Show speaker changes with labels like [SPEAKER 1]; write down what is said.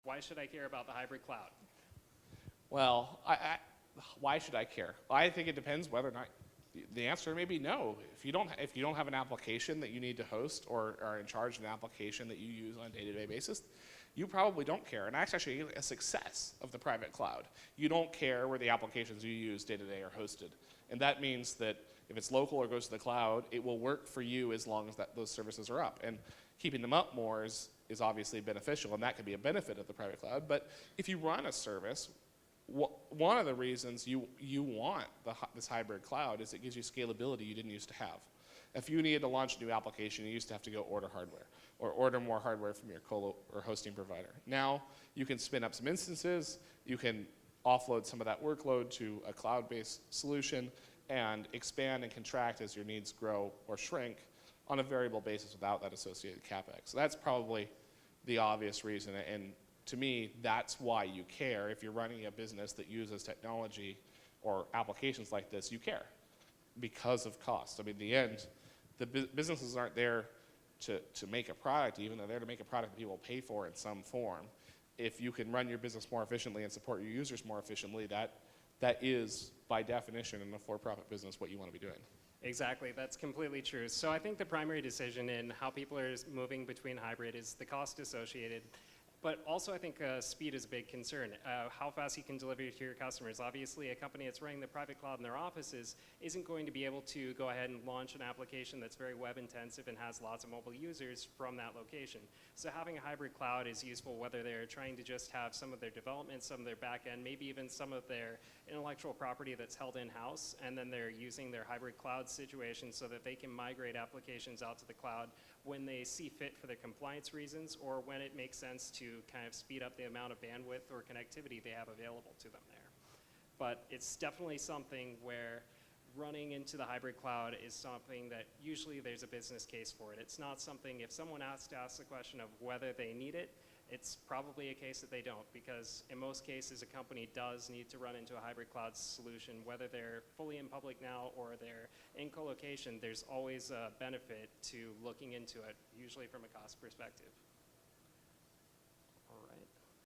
[SPEAKER 1] Why should I care about the hybrid cloud?
[SPEAKER 2] Well, why should I care? I think it depends whether or not. The answer may be no. If you don't have an application that you need to host or are in charge of an application that you use on a day-to-day basis, you probably don't care. And that's actually a success of the private cloud. You don't care where the applications you use day-to-day are hosted. And that means that if it's local or goes to the cloud, it will work for you as long as those services are up. And keeping them up more is obviously beneficial, and that could be a benefit of the private cloud. But if you run a service, one of the reasons you want this hybrid cloud is it gives you scalability you didn't used to have. If you needed to launch a new application, you used to have to go order hardware or order more hardware from your colo or hosting provider. Now you can spin up some instances, you can offload some of that workload to a cloud-based solution and expand and contract as your needs grow or shrink on a variable basis without that associated CapEx. So that's probably the obvious reason, and to me, that's why you care. If you're running a business that uses technology or applications like this, you care because of cost. I mean, in the end, the businesses aren't there to make a product even, they're there to make a product that people pay for in some form. If you can run your business more efficiently and support your users more efficiently, that is, by definition, in a for-profit business, what you want to be doing.
[SPEAKER 1] Exactly, that's completely true. So I think the primary decision in how people are moving between hybrid is the cost associated. But also I think speed is a big concern. How fast you can deliver to your customers. Obviously a company that's running the private cloud in their offices isn't going to be able to go ahead and launch an application that's very web intensive and has lots of mobile users from that location. So having a hybrid cloud is useful whether they're trying to just have some of their development, some of their back end, maybe even some of their intellectual property that's held in-house, and then they're using their hybrid cloud situation so that they can migrate applications out to the cloud when they see fit for their compliance reasons or when it makes sense to kind of speed up the amount of bandwidth or connectivity they have available to them there. But it's definitely something where running into the hybrid cloud is something that usually there's a business case for it. It's not something, if someone asks the question of whether they need it, it's probably a case that they don't, because in most cases a company does need to run into a hybrid cloud solution, whether they're fully in public now or they're in co-location. There's always a benefit to looking into it, usually from a cost perspective.